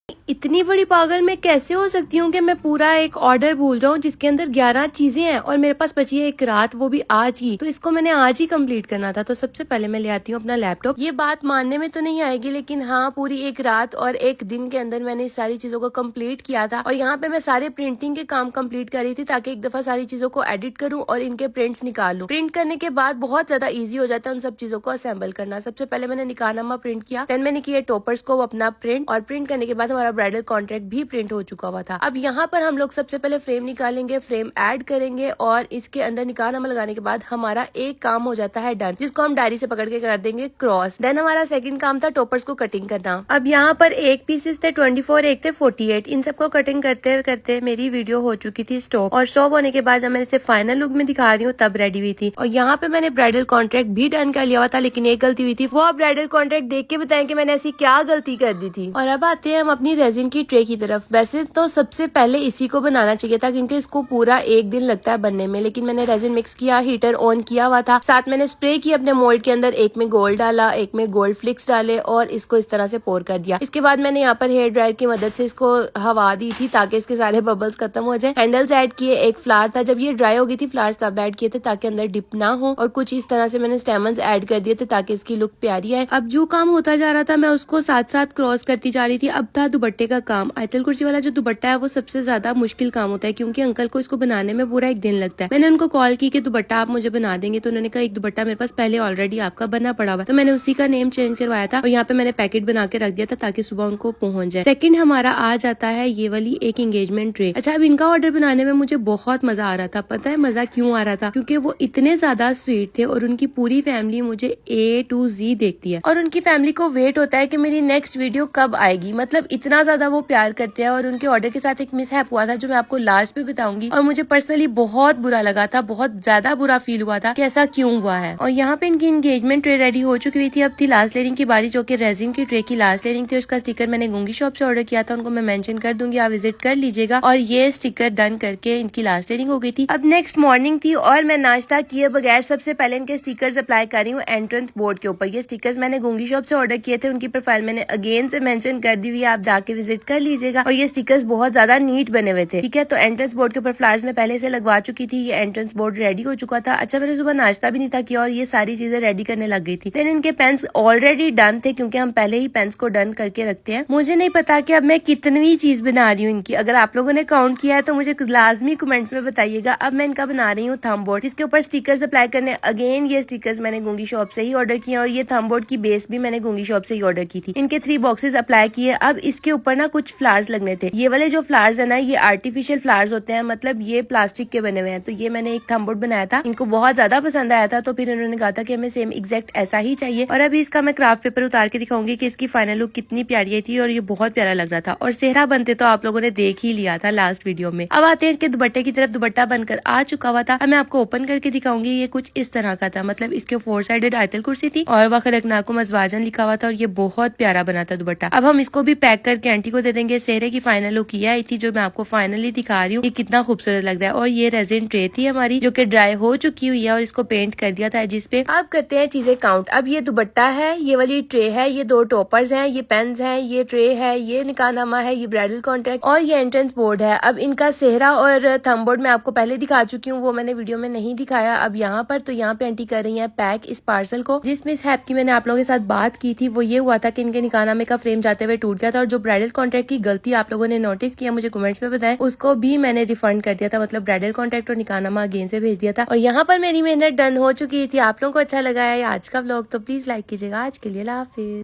इतनी बड़ी पागल मैं कैसे हो सकती हूँ कि मैं पूरा एक ऑर्डर भूल जाऊँ जिसके अंदर 11 चीजें हैं और मेरे पास बची है एक रात, वो भी आज ही। तो इसको मैंने आज ही कंप्लीट करना था। तो सबसे पहले मैं ले आती हूँ अपना लैपटॉप। ये बात मानने में तो नहीं आएगी, लेकिन हाँ, पूरी एक रात और एक दिन के अंदर मैंने इस सारी चीजों को कम्प्लीट किया था। और यहाँ पे मैं सारे प्रिंटिंग के काम कम्प्लीट कर रही थी ताकि एक दफा सारी चीजों को एडिट करूँ और इनके प्रिंट्स निकाल लूँ। प्रिंट करने के बाद बहुत ज्यादा ईजी हो जाता है उन सब चीजों को असेंबल करना। सबसे पहले मैंने निकाहनामा प्रिंट किया, देन मैंने किया टॉपर्स को अपना प्रिंट, और प्रिंट करने के बाद हमारा ब्राइडल कॉन्ट्रैक्ट भी प्रिंट हो चुका हुआ था। अब यहाँ पर हम लोग सबसे पहले फ्रेम निकालेंगे, फ्रेम ऐड करेंगे और इसके अंदर निकाहनामा लगाने के बाद हमारा एक काम हो जाता है डन, जिसको हम डायरी से पकड़ के कर देंगे क्रॉस। देन हमारा सेकंड काम था टॉपर्स को कटिंग करना। अब यहाँ पर एक पीसेस थे 24, एक थे 48। इन सबको कटिंग करते करते मेरी वीडियो हो चुकी थी स्टॉप, और स्टॉप होने के बाद जब मैं इसे फाइनल लुक में दिखा रही हूँ तब रेडी हुई थी। और यहाँ पे मैंने ब्राइडल कॉन्ट्रैक्ट भी डन कर लिया हुआ था, लेकिन एक गलती हुई थी। वो आप ब्राइडल कॉन्ट्रैक्ट देख के बताएं कि मैंने ऐसी क्या गलती कर दी थी। और अब आते हैं हम अपनी रेजिन की ट्रे की तरफ। वैसे तो सबसे पहले इसी को बनाना चाहिए था क्योंकि इसको पूरा एक दिन लगता है बनने में, लेकिन मैंने रेजिन मिक्स किया, हीटर ऑन किया हुआ था, साथ मैंने स्प्रे की अपने मोल्ड के अंदर। एक में गोल्ड डाला, एक में गोल्ड फ्लिक्स डाले और इसको इस तरह से पोर कर दिया। इसके बाद मैंने यहाँ पर हेयर ड्रायर की मदद से इसको हवा दी थी ताकि इसके सारे बबल्स खत्म हो जाए। हैंडल्स ऐड किए, एक फ्लावर था, जब ये ड्राई हो गई थी फ्लावर्स तब ऐड किए थे ताकि अंदर डिप ना हो, और कुछ इस तरह से मैंने स्टेमन्स ऐड कर दिए थे ताकि इसकी लुक प्यारी आए। अब जो काम होता जा रहा था मैं उसको साथ साथ क्रॉस करती जा रही थी। अब था दुपट्टे का काम। आयतल कुर्सी वाला जो दुपट्टा है वो सबसे ज्यादा मुश्किल काम होता है क्योंकि अंकल को इसको बनाने में पूरा एक दिन लगता है। मैंने उनको कॉल की कि दुपट्टा आप मुझे बना देंगे, तो उन्होंने कहा एक दुपट्टा मेरे पास पहले ऑलरेडी आपका बना पड़ा हुआ, तो मैंने उसी का नेम चेंज करवाया था और यहाँ पे मैंने पैकेट बना के रख दिया था ताकि सुबह उनको पहुंच जाए। सेकंड हमारा आ जाता है ये वाली एक एंगेजमेंट ट्रे। अच्छा, अब इनका ऑर्डर बनाने में मुझे बहुत मजा आ रहा था। पता है मजा क्यों आ रहा था? क्योंकि वो इतने ज्यादा स्वीट थे और उनकी पूरी फैमिली मुझे A to Z देखती है और उनकी फैमिली को वेट होता है कि मेरी नेक्स्ट वीडियो कब आएगी। मतलब इतना ज्यादा वो प्यार करते हैं। और उनके ऑर्डर के साथ एक मिसहैप हुआ था जो मैं आपको लास्ट पे बताऊंगी, और मुझे पर्सनली बहुत बुरा लगा था, बहुत ज्यादा बुरा फील हुआ था कि ऐसा क्यों हुआ है। और यहाँ पे इनकी एंगेजमेंट ट्रे रेडी हो चुकी हुई थी। अब थी लास्ट लेयरिंग की बारी, जो कि रेजिन की ट्रे की लास्ट लेयरिंग थी। उसका स्टिकर मैंने गूंगी शॉप से ऑर्डर किया था, उनको मैं मेंशन कर दूंगी, आप विजिट कर लीजिएगा। और ये स्टिकर डन करके इनकी लास्ट लेयरिंग हो गई थी। अब नेक्स्ट मॉर्निंग थी और मैं नाश्ता किए बगैर सबसे पहले इनके स्टिकर्स अप्लाई कर रही हूँ एंट्रेंस बोर्ड के ऊपर। ये स्टिकर्स मैंने गूंगी शॉप से ऑर्डर किए थे, उनकी प्रोफाइल मैंने अगेन से मेंशन कर दी हुई है, आप जाके विजिट कर लीजिएगा। और ये स्टिकर्स बहुत ज्यादा नीट बने हुए थे, ठीक है। तो एंट्रेंस बोर्ड के ऊपर फ्लावर्स में पहले से लगवा चुकी थी। ये एंट्रेंस बोर्ड रेडी हो चुका था। अच्छा, मैंने सुबह नाश्ता भी नहीं था किया और ये सारी चीजें रेडी करने लग गई थी। देन इनके पेन्स ऑलरेडी डन थे क्योंकि हम पहले ही पेन्स को डन करके रखते हैं। मुझे नहीं पता कि अब मैं कितनी चीज बना रही हूँ इनकी। अगर आप लोगों ने काउंट किया है तो मुझे लाजमी कमेंट्स में बताइएगा। अब मैं इनका बना रही हूँ थंब बोर्ड, इसके ऊपर स्टिकर्स अप्लाई करने। अगेन ये स्टिकर्स मैंने गूंगी शॉप से ही ऑर्डर किए और ये थंब बोर्ड की बेस भी मैंने गूंगी शॉप से ही ऑर्डर की थी। इनके 3 बॉक्सेस अप्लाई किए। अब इसके ऊपर ना कुछ फ्लावर्स लगने थे। ये वाले जो फ्लावर्स है ना, ये आर्टिफिशियल फ्लावर्स होते हैं, मतलब ये प्लास्टिक के बने हुए हैं। तो ये मैंने एक थंब बोर्ड बनाया था, इनको बहुत ज्यादा पसंद आया था, तो फिर उन्होंने कहा था कि हमें सेम एग्जैक्ट ऐसा ही चाहिए। और अभी इसका मैं क्राफ्ट पेपर उतार के दिखाऊंगी कि इसकी फाइनल लुक कितनी प्यारी आई थी, और ये बहुत प्यारा लग रहा था। और सेहरा बनते तो आप लोगों ने देख ही लिया था लास्ट वीडियो में। अब आते हैं इसके दुपट्टे की तरफ। दुपट्टा बनकर आ चुका हुआ था। अब मैं आपको ओपन करके दिखाऊंगी। ये कुछ इस तरह का था, मतलब इसके 4 साइडेड आयतल कुर्सी थी और वखलकनाकुम अज़वाजन लिखा हुआ था, और ये बहुत प्यारा बना था दुपट्टा। अब हम इसको भी पैक करके आंटी को दे देंगे। सेहरे की फाइनल लुक ये आई थी जो मैं आपको फाइनली दिखा रही हूँ। ये कितना खूबसूरत लग रहा है। और ये रेजिन ट्रे थी हमारी जो कि ड्राई हो चुकी हुई है और इसको पेंट कर दिया था जिसपे। अब करते हैं चीजें काउंट। अब ये दुपट्टा है, ये वाली ट्रे है, ये 2 टॉपर्स हैं, ये पेन्स हैं, ये ट्रे है, ये निकाहनामा है, ये ब्राइडल कॉन्ट्रैक्ट और ये एंट्रेंस बोर्ड है। अब इनका सेहरा और थंब बोर्ड मैं आपको पहले दिखा चुकी हूँ, वो मैंने वीडियो में नहीं दिखाया। अब यहाँ पर तो यहाँ पे आंटी कर रही है पैक इस पार्सल को। जिस मिसहैप की मैंने आप लोगों के साथ बात की थी वो ये हुआ था कि इनके निकाहनामे का फ्रेम जाते हुए टूट गया था, और जो ब्राइडल कॉन्ट्रैक्ट की गलती आप लोगों ने नोटिस किया मुझे कमेंट्स में बताएं, उसको भी मैंने रिफंड कर दिया था। मतलब ब्राइडल कॉन्ट्रैक्ट और निकाहनामा अगेन से भेज दिया था। और यहाँ पर मेरी मेहनत डन हो चुकी थी। आप लोगों को अच्छा लगा है आज का व्लॉग तो प्लीज लाइक कीजिएगा। आज के लिए अल्लाह हाफिज।